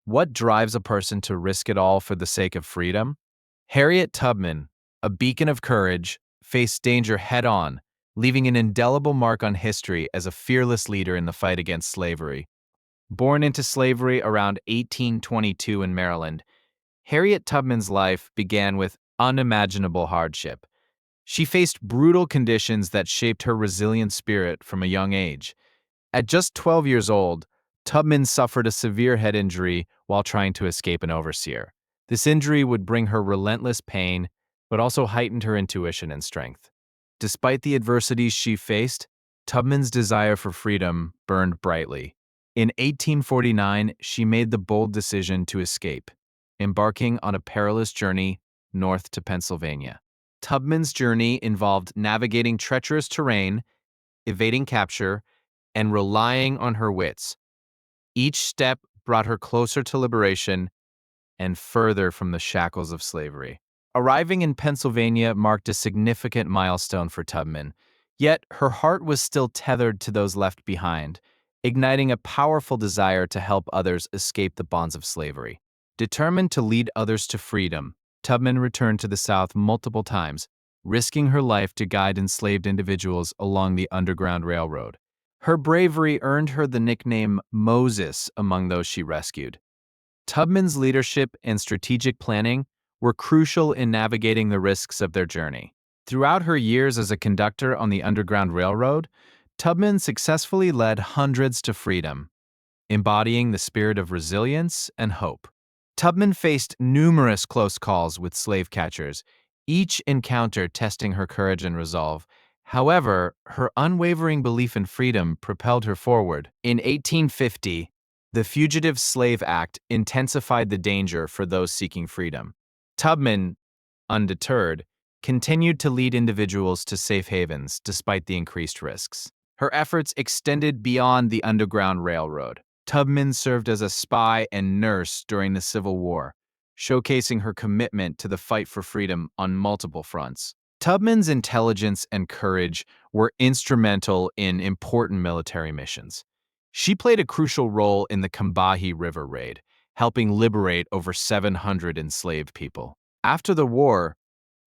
What drives a person to risk it all for the sake of freedom? Harriet Tubman, a beacon of courage, faced danger head-on, leaving an indelible mark on history as a fearless leader in the fight against slavery. Born into slavery around 1822 in Maryland, Harriet Tubman's life began with unimaginable hardship. She faced brutal conditions that shaped her resilient spirit from a young age. At just 12 years old, Tubman suffered a severe head injury while trying to escape an overseer. This injury would bring her relentless pain, but also heightened her intuition and strength. Despite the adversities she faced, Tubman's desire for freedom burned brightly. In 1849, she made the bold decision to escape, embarking on a perilous journey north to Pennsylvania. Tubman's journey involved navigating treacherous terrain, evading capture, and relying on her wits. Each step brought her closer to liberation and further from the shackles of slavery. Arriving in Pennsylvania marked a significant milestone for Tubman, yet her heart was still tethered to those left behind, igniting a powerful desire to help others escape the bonds of slavery. Determined to lead others to freedom, Tubman returned to the South multiple times, risking her life to guide enslaved individuals along the Underground Railroad. Her bravery earned her the nickname Moses among those she rescued. Tubman's leadership and strategic planning were crucial in navigating the risks of their journey. Throughout her years as a conductor on the Underground Railroad, Tubman successfully led hundreds to freedom, embodying the spirit of resilience and hope. Tubman faced numerous close calls with slave catchers, each encounter testing her courage and resolve. However, her unwavering belief in freedom propelled her forward. In 1850, the Fugitive Slave Act intensified the danger for those seeking freedom. Tubman, undeterred, continued to lead individuals to safe havens despite the increased risks. Her efforts extended beyond the Underground Railroad. Tubman served as a spy and nurse during the Civil War, showcasing her commitment to the fight for freedom on multiple fronts. Tubman's intelligence and courage were instrumental in important military missions. She played a crucial role in the Combahee River Raid, helping liberate over 700 enslaved people. After the war,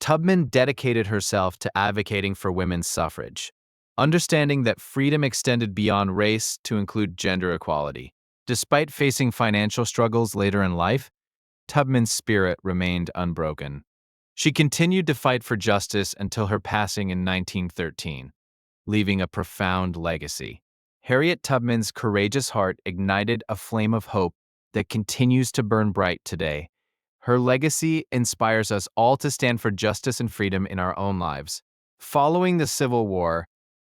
Tubman dedicated herself to advocating for women's suffrage, understanding that freedom extended beyond race to include gender equality. Despite facing financial struggles later in life, Tubman's spirit remained unbroken. She continued to fight for justice until her passing in 1913, leaving a profound legacy. Harriet Tubman's courageous heart ignited a flame of hope that continues to burn bright today. Her legacy inspires us all to stand for justice and freedom in our own lives. Following the Civil War,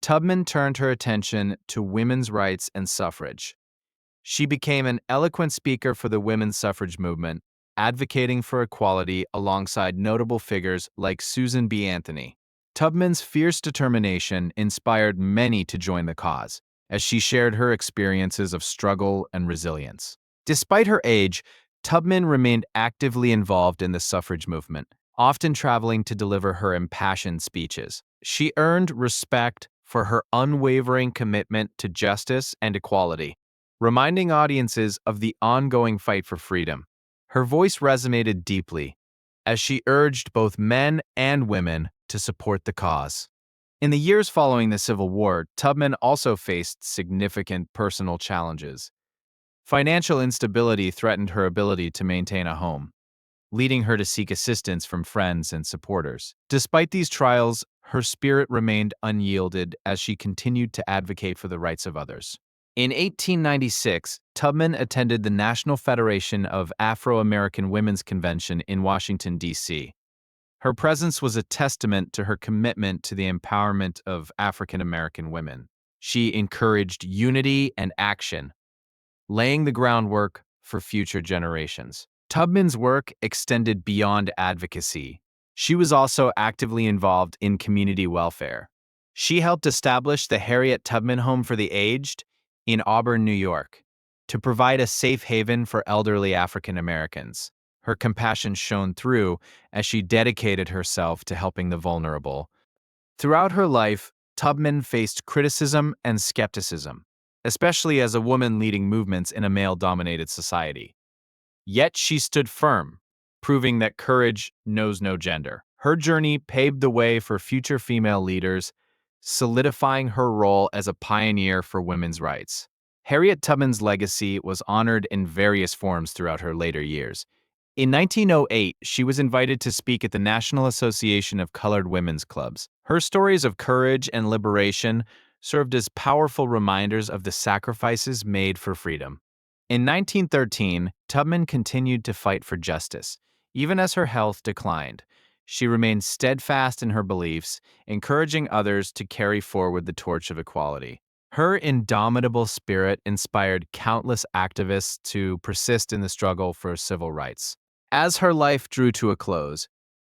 Tubman turned her attention to women's rights and suffrage. She became an eloquent speaker for the women's suffrage movement, advocating for equality alongside notable figures like Susan B. Anthony. Tubman's fierce determination inspired many to join the cause, as she shared her experiences of struggle and resilience. Despite her age, Tubman remained actively involved in the suffrage movement, often traveling to deliver her impassioned speeches. She earned respect for her unwavering commitment to justice and equality, reminding audiences of the ongoing fight for freedom. Her voice resonated deeply as she urged both men and women to support the cause. In the years following the Civil War, Tubman also faced significant personal challenges. Financial instability threatened her ability to maintain a home, leading her to seek assistance from friends and supporters. Despite these trials, her spirit remained unyielded as she continued to advocate for the rights of others. In 1896, Tubman attended the National Federation of Afro-American Women's Convention in Washington, D.C. Her presence was a testament to her commitment to the empowerment of African American women. She encouraged unity and action, laying the groundwork for future generations. Tubman's work extended beyond advocacy. She was also actively involved in community welfare. She helped establish the Harriet Tubman Home for the Aged in Auburn, New York, to provide a safe haven for elderly African Americans. Her compassion shone through as she dedicated herself to helping the vulnerable. Throughout her life, Tubman faced criticism and skepticism, especially as a woman leading movements in a male-dominated society. Yet she stood firm, proving that courage knows no gender. Her journey paved the way for future female leaders, solidifying her role as a pioneer for women's rights. Harriet Tubman's legacy was honored in various forms throughout her later years. In 1908, she was invited to speak at the National Association of Colored Women's Clubs. Her stories of courage and liberation served as powerful reminders of the sacrifices made for freedom. In 1913, Tubman continued to fight for justice, even as her health declined. She remained steadfast in her beliefs, encouraging others to carry forward the torch of equality. Her indomitable spirit inspired countless activists to persist in the struggle for civil rights. As her life drew to a close,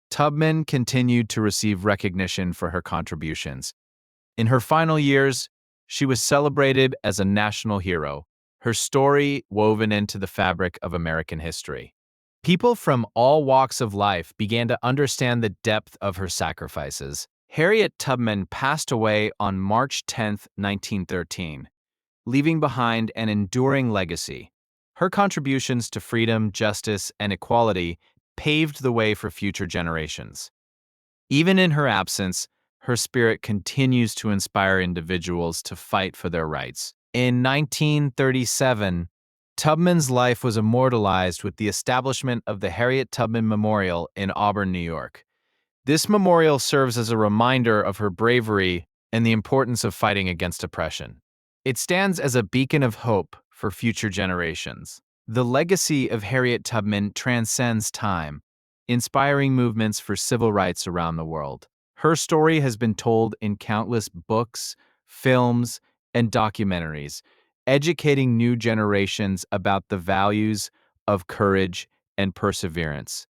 Tubman continued to receive recognition for her contributions. In her final years, she was celebrated as a national hero, her story woven into the fabric of American history. People from all walks of life began to understand the depth of her sacrifices. Harriet Tubman passed away on March 10, 1913, leaving behind an enduring legacy. Her contributions to freedom, justice, and equality paved the way for future generations. Even in her absence, her spirit continues to inspire individuals to fight for their rights. In 1937, Tubman's life was immortalized with the establishment of the Harriet Tubman Memorial in Auburn, New York. This memorial serves as a reminder of her bravery and the importance of fighting against oppression. It stands as a beacon of hope for future generations. The legacy of Harriet Tubman transcends time, inspiring movements for civil rights around the world. Her story has been told in countless books, films, and documentaries, educating new generations about the values of courage and perseverance.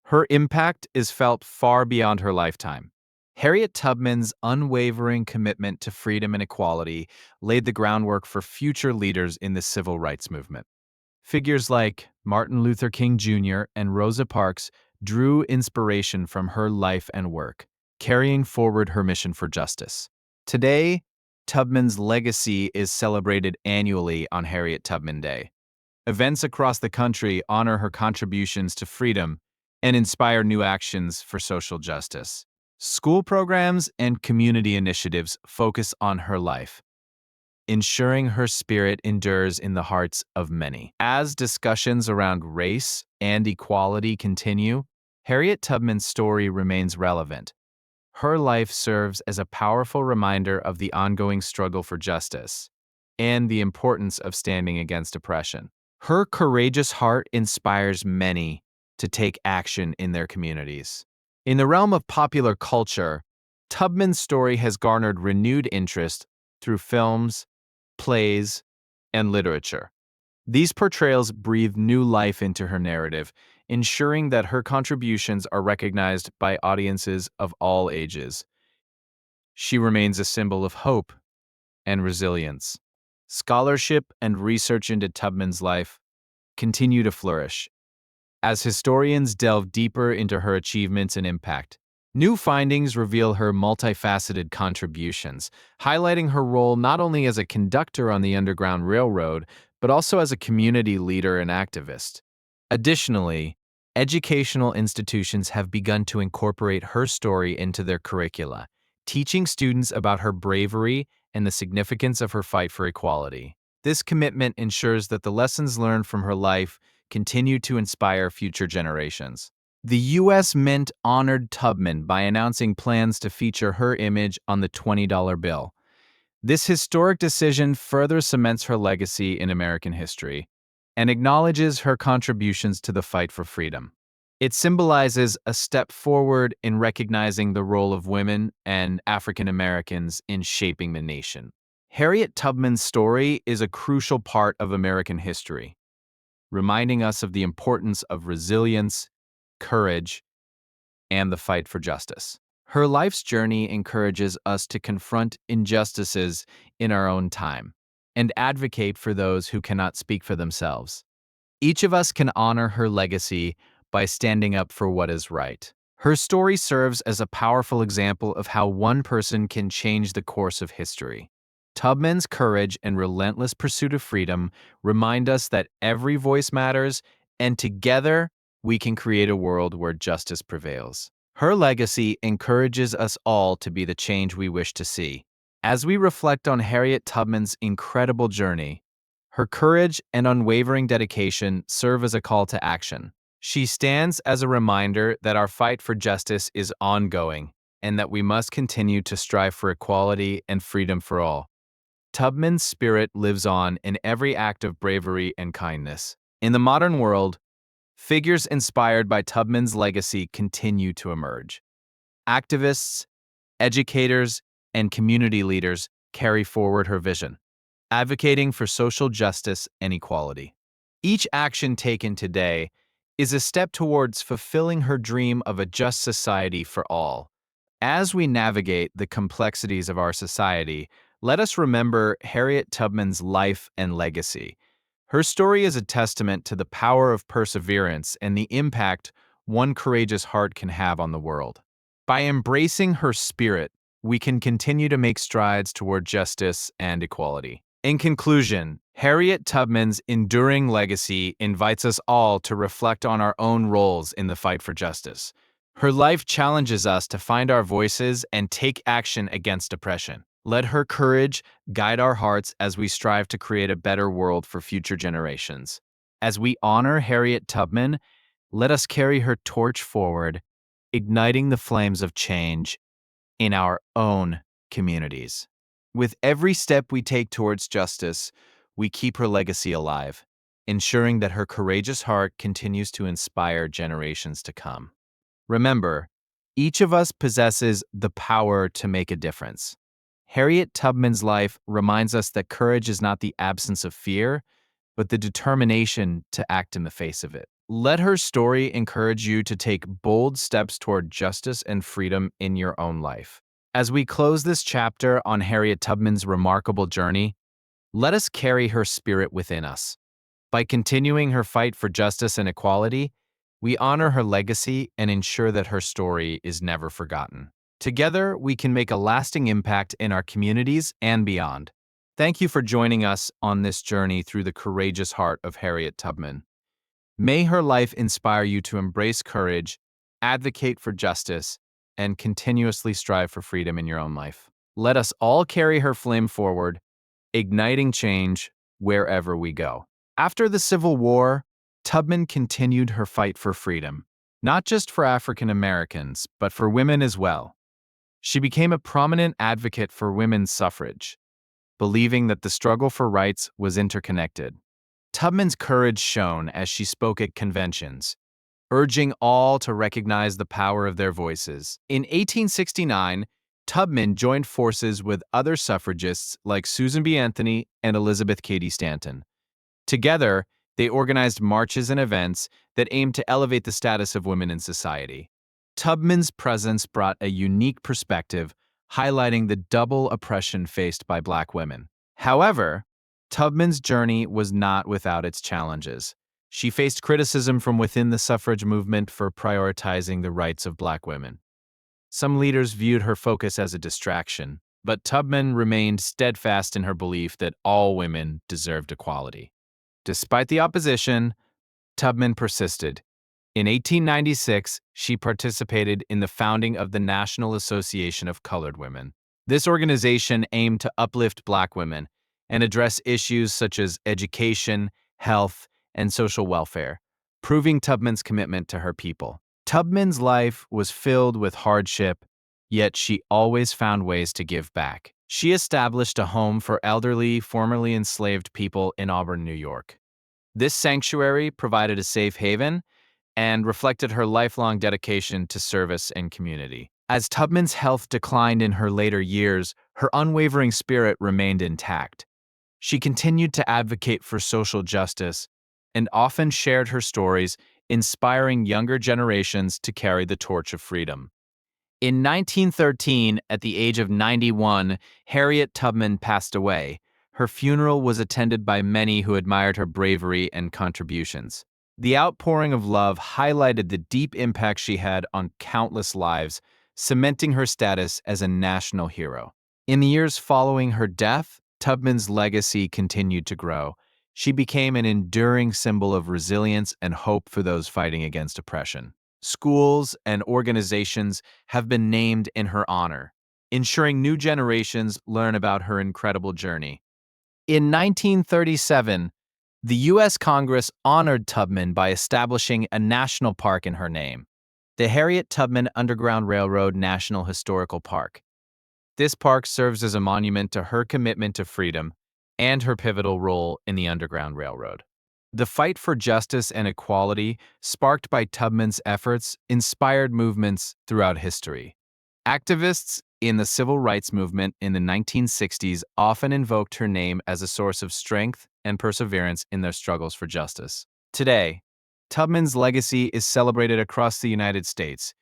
Her impact is felt far beyond her lifetime. Harriet Tubman's unwavering commitment to freedom and equality laid the groundwork for future leaders in the civil rights movement. Figures like Martin Luther King Jr. and Rosa Parks drew inspiration from her life and work, carrying forward her mission for justice. Today, Tubman's legacy is celebrated annually on Harriet Tubman Day. Events across the country honor her contributions to freedom and inspire new actions for social justice. School programs and community initiatives focus on her life, ensuring her spirit endures in the hearts of many. As discussions around race and equality continue, Harriet Tubman's story remains relevant. Her life serves as a powerful reminder of the ongoing struggle for justice and the importance of standing against oppression. Her courageous heart inspires many to take action in their communities. In the realm of popular culture, Tubman's story has garnered renewed interest through films, plays, and literature. These portrayals breathe new life into her narrative, ensuring that her contributions are recognized by audiences of all ages. She remains a symbol of hope and resilience. Scholarship and research into Tubman's life continue to flourish as historians delve deeper into her achievements and impact. New findings reveal her multifaceted contributions, highlighting her role not only as a conductor on the Underground Railroad, but also as a community leader and activist. Additionally, educational institutions have begun to incorporate her story into their curricula, teaching students about her bravery and the significance of her fight for equality. This commitment ensures that the lessons learned from her life continue to inspire future generations. The U.S. Mint honored Tubman by announcing plans to feature her image on the $20 bill. This historic decision further cements her legacy in American history and acknowledges her contributions to the fight for freedom. It symbolizes a step forward in recognizing the role of women and African Americans in shaping the nation. Harriet Tubman's story is a crucial part of American history, reminding us of the importance of resilience, courage, and the fight for justice. Her life's journey encourages us to confront injustices in our own time and advocate for those who cannot speak for themselves. Each of us can honor her legacy by standing up for what is right. Her story serves as a powerful example of how one person can change the course of history. Tubman's courage and relentless pursuit of freedom remind us that every voice matters and together we can create a world where justice prevails. Her legacy encourages us all to be the change we wish to see. As we reflect on Harriet Tubman's incredible journey, her courage and unwavering dedication serve as a call to action. She stands as a reminder that our fight for justice is ongoing and that we must continue to strive for equality and freedom for all. Tubman's spirit lives on in every act of bravery and kindness. In the modern world, figures inspired by Tubman's legacy continue to emerge. Activists, educators, and community leaders carry forward her vision, advocating for social justice and equality. Each action taken today is a step towards fulfilling her dream of a just society for all. As we navigate the complexities of our society, let us remember Harriet Tubman's life and legacy. Her story is a testament to the power of perseverance and the impact one courageous heart can have on the world. By embracing her spirit, we can continue to make strides toward justice and equality. In conclusion, Harriet Tubman's enduring legacy invites us all to reflect on our own roles in the fight for justice. Her life challenges us to find our voices and take action against oppression. Let her courage guide our hearts as we strive to create a better world for future generations. As we honor Harriet Tubman, let us carry her torch forward, igniting the flames of change in our own communities. With every step we take towards justice, we keep her legacy alive, ensuring that her courageous heart continues to inspire generations to come. Remember, each of us possesses the power to make a difference. Harriet Tubman's life reminds us that courage is not the absence of fear, but the determination to act in the face of it. Let her story encourage you to take bold steps toward justice and freedom in your own life. As we close this chapter on Harriet Tubman's remarkable journey, let us carry her spirit within us. By continuing her fight for justice and equality, we honor her legacy and ensure that her story is never forgotten. Together, we can make a lasting impact in our communities and beyond. Thank you for joining us on this journey through the courageous heart of Harriet Tubman. May her life inspire you to embrace courage, advocate for justice, and continuously strive for freedom in your own life. Let us all carry her flame forward, igniting change wherever we go. After the Civil War, Tubman continued her fight for freedom, not just for African Americans, but for women as well. She became a prominent advocate for women's suffrage, believing that the struggle for rights was interconnected. Tubman's courage shone as she spoke at conventions, urging all to recognize the power of their voices. In 1869, Tubman joined forces with other suffragists like Susan B. Anthony and Elizabeth Cady Stanton. Together, they organized marches and events that aimed to elevate the status of women in society. Tubman's presence brought a unique perspective, highlighting the double oppression faced by Black women. However, Tubman's journey was not without its challenges. She faced criticism from within the suffrage movement for prioritizing the rights of Black women. Some leaders viewed her focus as a distraction, but Tubman remained steadfast in her belief that all women deserved equality. Despite the opposition, Tubman persisted. In 1896, she participated in the founding of the National Association of Colored Women. This organization aimed to uplift Black women and address issues such as education, health, and social welfare, proving Tubman's commitment to her people. Tubman's life was filled with hardship, yet she always found ways to give back. She established a home for elderly, formerly enslaved people in Auburn, New York. This sanctuary provided a safe haven and reflected her lifelong dedication to service and community. As Tubman's health declined in her later years, her unwavering spirit remained intact. She continued to advocate for social justice and often shared her stories, inspiring younger generations to carry the torch of freedom. In 1913, at the age of 91, Harriet Tubman passed away. Her funeral was attended by many who admired her bravery and contributions. The outpouring of love highlighted the deep impact she had on countless lives, cementing her status as a national hero. In the years following her death, Tubman's legacy continued to grow. She became an enduring symbol of resilience and hope for those fighting against oppression. Schools and organizations have been named in her honor, ensuring new generations learn about her incredible journey. In 1937, the U.S. Congress honored Tubman by establishing a national park in her name, the Harriet Tubman Underground Railroad National Historical Park. This park serves as a monument to her commitment to freedom and her pivotal role in the Underground Railroad. The fight for justice and equality, sparked by Tubman's efforts, inspired movements throughout history. Activists in the civil rights movement in the 1960s often invoked her name as a source of strength and perseverance in their struggles for justice. Today, Tubman's legacy is celebrated across the United States,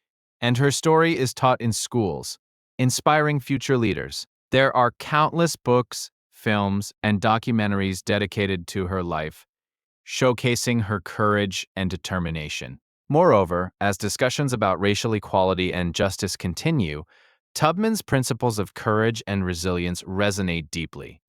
and her story is taught in schools, inspiring future leaders. There are countless books, films, and documentaries dedicated to her life, showcasing her courage and determination. Moreover, as discussions about racial equality and justice continue, Tubman's principles of courage and resilience resonate deeply.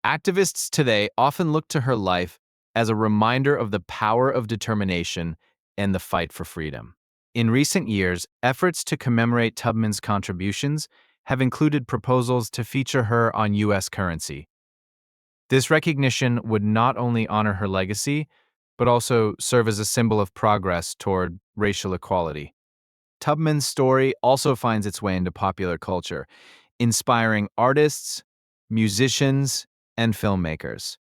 Activists today often look to her life as a reminder of the power of determination and the fight for freedom. In recent years, efforts to commemorate Tubman's contributions have included proposals to feature her on U.S. currency. This recognition would not only honor her legacy, but also serve as a symbol of progress toward racial equality. Tubman's story also finds its way into popular culture, inspiring artists, musicians, and filmmakers.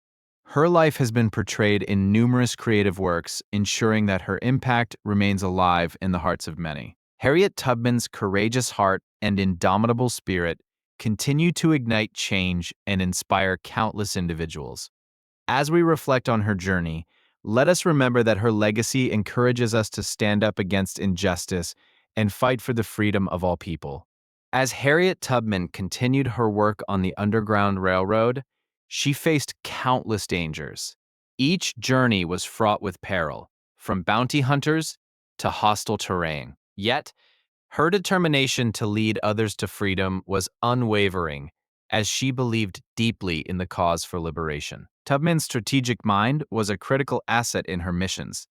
Her life has been portrayed in numerous creative works, ensuring that her impact remains alive in the hearts of many. Harriet Tubman's courageous heart and indomitable spirit continue to ignite change and inspire countless individuals. As we reflect on her journey, let us remember that her legacy encourages us to stand up against injustice and fight for the freedom of all people. As Harriet Tubman continued her work on the Underground Railroad, she faced countless dangers. Each journey was fraught with peril, from bounty hunters to hostile terrain. Yet, her determination to lead others to freedom was unwavering, as she believed deeply in the cause for liberation. Tubman's strategic mind was a critical asset in her missions.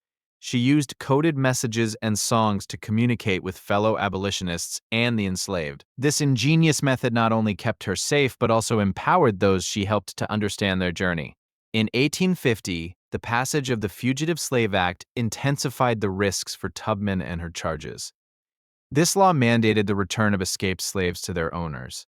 She used coded messages and songs to communicate with fellow abolitionists and the enslaved. This ingenious method not only kept her safe, but also empowered those she helped to understand their journey. In 1850, the passage of the Fugitive Slave Act intensified the risks for Tubman and her charges. This law mandated the return of escaped slaves to their owners,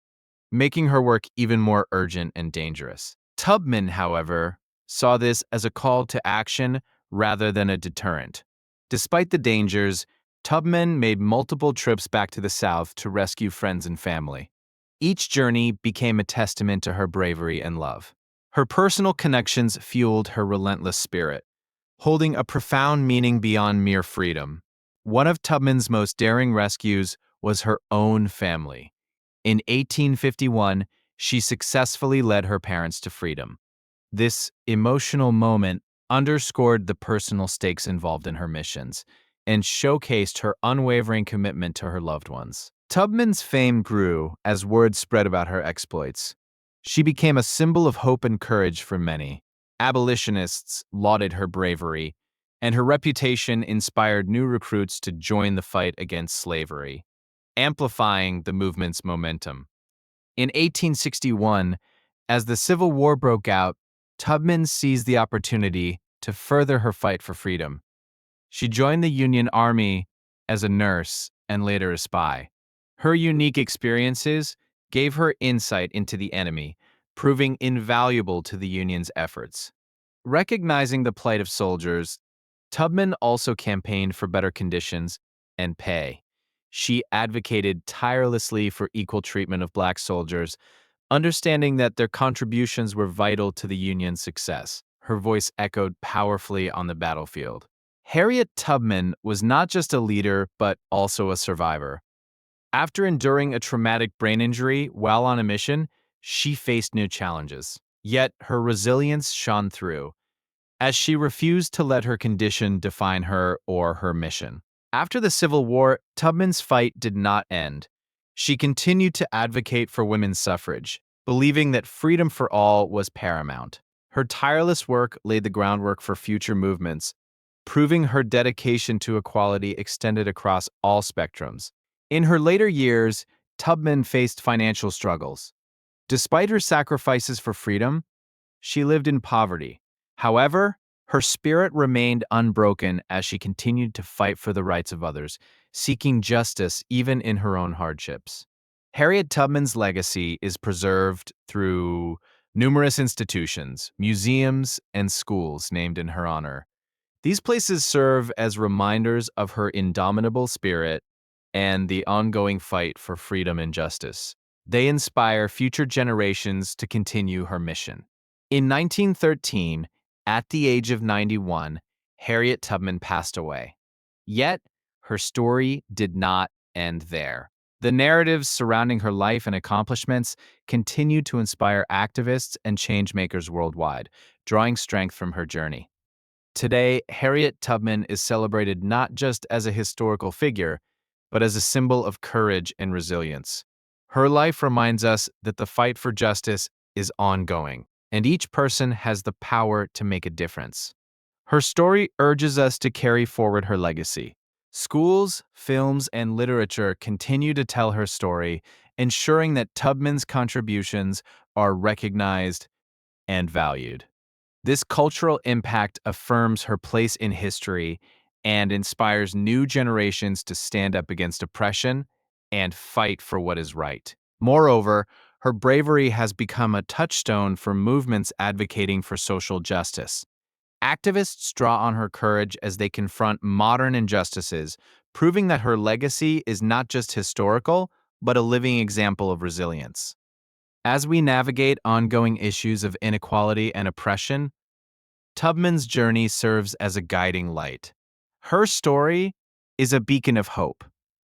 making her work even more urgent and dangerous. Tubman, however, saw this as a call to action rather than a deterrent. Despite the dangers, Tubman made multiple trips back to the South to rescue friends and family. Each journey became a testament to her bravery and love. Her personal connections fueled her relentless spirit, holding a profound meaning beyond mere freedom. One of Tubman's most daring rescues was her own family. In 1851, she successfully led her parents to freedom. This emotional moment underscored the personal stakes involved in her missions and showcased her unwavering commitment to her loved ones. Tubman's fame grew as word spread about her exploits. She became a symbol of hope and courage for many. Abolitionists lauded her bravery, and her reputation inspired new recruits to join the fight against slavery, amplifying the movement's momentum. In 1861, as the Civil War broke out, Tubman seized the opportunity to further her fight for freedom. She joined the Union Army as a nurse and later a spy. Her unique experiences gave her insight into the enemy, proving invaluable to the Union's efforts. Recognizing the plight of soldiers, Tubman also campaigned for better conditions and pay. She advocated tirelessly for equal treatment of black soldiers, understanding that their contributions were vital to the Union's success. Her voice echoed powerfully on the battlefield. Harriet Tubman was not just a leader, but also a survivor. After enduring a traumatic brain injury while on a mission, she faced new challenges. Yet her resilience shone through, as she refused to let her condition define her or her mission. After the Civil War, Tubman's fight did not end. She continued to advocate for women's suffrage, believing that freedom for all was paramount. Her tireless work laid the groundwork for future movements, proving her dedication to equality extended across all spectrums. In her later years, Tubman faced financial struggles. Despite her sacrifices for freedom, she lived in poverty. However, her spirit remained unbroken as she continued to fight for the rights of others, seeking justice even in her own hardships. Harriet Tubman's legacy is preserved through numerous institutions, museums, and schools named in her honor. These places serve as reminders of her indomitable spirit and the ongoing fight for freedom and justice. They inspire future generations to continue her mission. In 1913, at the age of 91, Harriet Tubman passed away. Yet, her story did not end there. The narratives surrounding her life and accomplishments continue to inspire activists and changemakers worldwide, drawing strength from her journey. Today, Harriet Tubman is celebrated not just as a historical figure, but as a symbol of courage and resilience. Her life reminds us that the fight for justice is ongoing, and each person has the power to make a difference. Her story urges us to carry forward her legacy. Schools, films, and literature continue to tell her story, ensuring that Tubman's contributions are recognized and valued. This cultural impact affirms her place in history and inspires new generations to stand up against oppression and fight for what is right. Moreover, her bravery has become a touchstone for movements advocating for social justice. Activists draw on her courage as they confront modern injustices, proving that her legacy is not just historical, but a living example of resilience. As we navigate ongoing issues of inequality and oppression, Tubman's journey serves as a guiding light. Her story is a beacon of hope,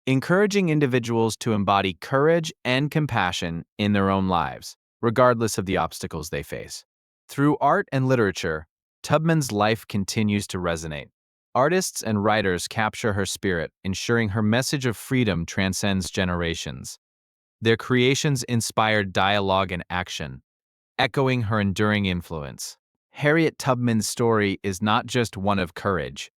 encouraging individuals to embody courage and compassion in their own lives, regardless of the obstacles they face. Through art and literature, Tubman's life continues to resonate. Artists and writers capture her spirit, ensuring her message of freedom transcends generations. Their creations inspired dialogue and action, echoing her enduring influence. Harriet Tubman's story is not just one of courage,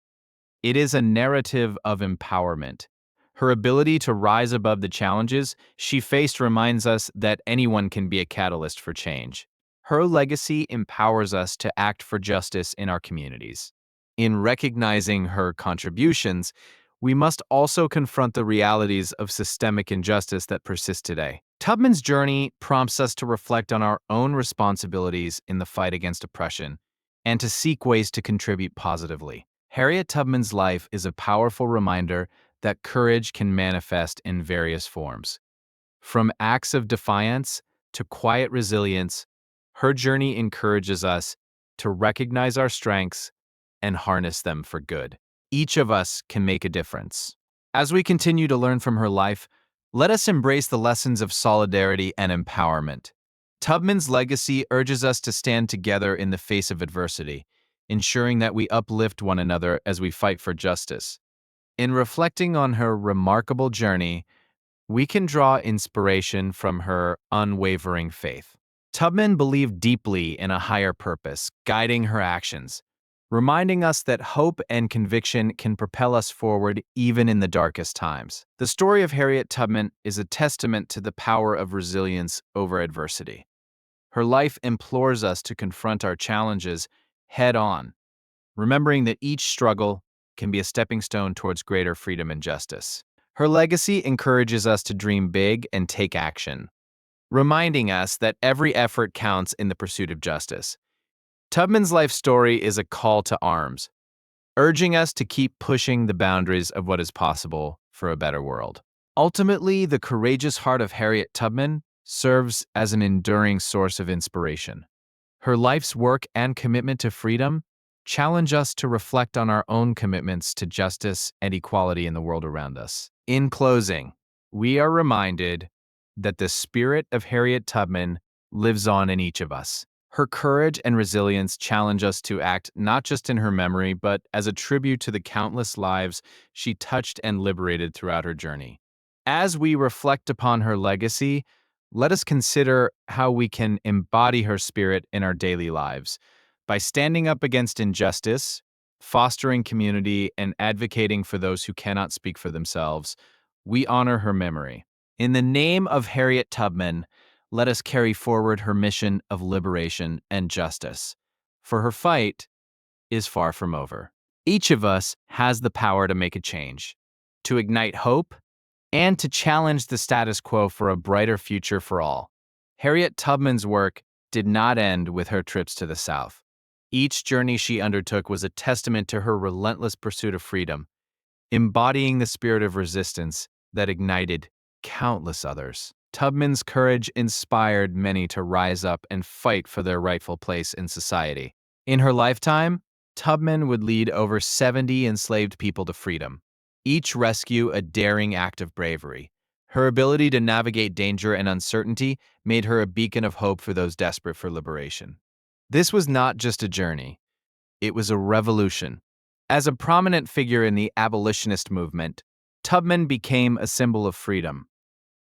it is a narrative of empowerment. Her ability to rise above the challenges she faced reminds us that anyone can be a catalyst for change. Her legacy empowers us to act for justice in our communities. In recognizing her contributions, we must also confront the realities of systemic injustice that persist today. Tubman's journey prompts us to reflect on our own responsibilities in the fight against oppression and to seek ways to contribute positively. Harriet Tubman's life is a powerful reminder that courage can manifest in various forms. From acts of defiance to quiet resilience, her journey encourages us to recognize our strengths and harness them for good. Each of us can make a difference. As we continue to learn from her life, let us embrace the lessons of solidarity and empowerment. Tubman's legacy urges us to stand together in the face of adversity, ensuring that we uplift one another as we fight for justice. In reflecting on her remarkable journey, we can draw inspiration from her unwavering faith. Tubman believed deeply in a higher purpose, guiding her actions, reminding us that hope and conviction can propel us forward even in the darkest times. The story of Harriet Tubman is a testament to the power of resilience over adversity. Her life implores us to confront our challenges head on, remembering that each struggle can be a stepping stone towards greater freedom and justice. Her legacy encourages us to dream big and take action, reminding us that every effort counts in the pursuit of justice. Tubman's life story is a call to arms, urging us to keep pushing the boundaries of what is possible for a better world. Ultimately, the courageous heart of Harriet Tubman serves as an enduring source of inspiration. Her life's work and commitment to freedom challenge us to reflect on our own commitments to justice and equality in the world around us. In closing, we are reminded that the spirit of Harriet Tubman lives on in each of us. Her courage and resilience challenge us to act not just in her memory, but as a tribute to the countless lives she touched and liberated throughout her journey. As we reflect upon her legacy, let us consider how we can embody her spirit in our daily lives, By standing up against injustice, fostering community, and advocating for those who cannot speak for themselves, we honor her memory. In the name of Harriet Tubman, let us carry forward her mission of liberation and justice, for her fight is far from over. Each of us has the power to make a change, to ignite hope, and to challenge the status quo for a brighter future for all. Harriet Tubman's work did not end with her trips to the South. Each journey she undertook was a testament to her relentless pursuit of freedom, embodying the spirit of resistance that ignited countless others. Tubman's courage inspired many to rise up and fight for their rightful place in society. In her lifetime, Tubman would lead over 70 enslaved people to freedom, each rescue a daring act of bravery. Her ability to navigate danger and uncertainty made her a beacon of hope for those desperate for liberation. This was not just a journey, it was a revolution. As a prominent figure in the abolitionist movement, Tubman became a symbol of freedom.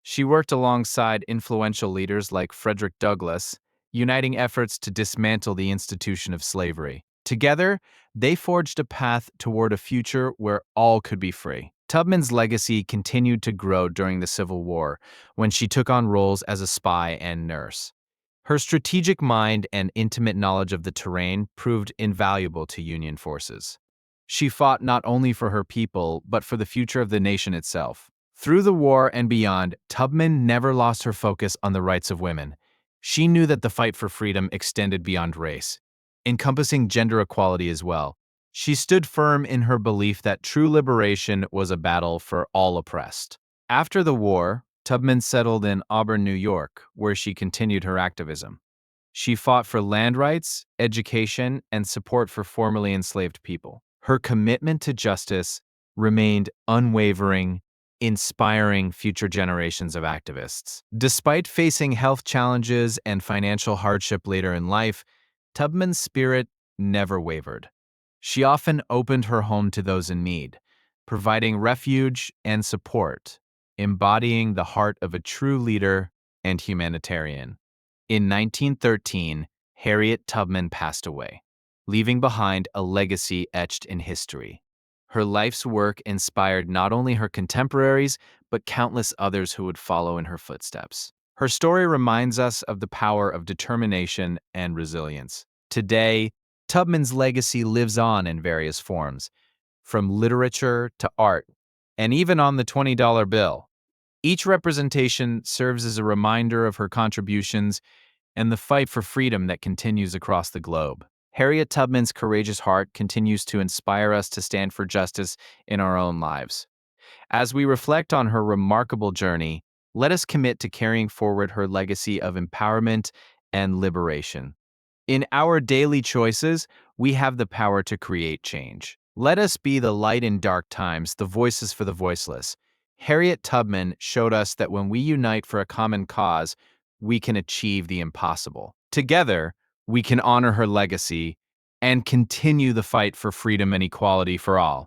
She worked alongside influential leaders like Frederick Douglass, uniting efforts to dismantle the institution of slavery. Together, they forged a path toward a future where all could be free. Tubman's legacy continued to grow during the Civil War, when she took on roles as a spy and nurse. Her strategic mind and intimate knowledge of the terrain proved invaluable to Union forces. She fought not only for her people, but for the future of the nation itself. Through the war and beyond, Tubman never lost her focus on the rights of women. She knew that the fight for freedom extended beyond race, encompassing gender equality as well. She stood firm in her belief that true liberation was a battle for all oppressed. After the war, Tubman settled in Auburn, New York, where she continued her activism. She fought for land rights, education, and support for formerly enslaved people. Her commitment to justice remained unwavering, inspiring future generations of activists. Despite facing health challenges and financial hardship later in life, Tubman's spirit never wavered. She often opened her home to those in need, providing refuge and support, embodying the heart of a true leader and humanitarian. In 1913, Harriet Tubman passed away, leaving behind a legacy etched in history. Her life's work inspired not only her contemporaries, but countless others who would follow in her footsteps. Her story reminds us of the power of determination and resilience. Today, Tubman's legacy lives on in various forms, from literature to art, and even on the $20 bill. Each representation serves as a reminder of her contributions and the fight for freedom that continues across the globe. Harriet Tubman's courageous heart continues to inspire us to stand for justice in our own lives. As we reflect on her remarkable journey, let us commit to carrying forward her legacy of empowerment and liberation. In our daily choices, we have the power to create change. Let us be the light in dark times, the voices for the voiceless. Harriet Tubman showed us that when we unite for a common cause, we can achieve the impossible. Together, we can honor her legacy and continue the fight for freedom and equality for all.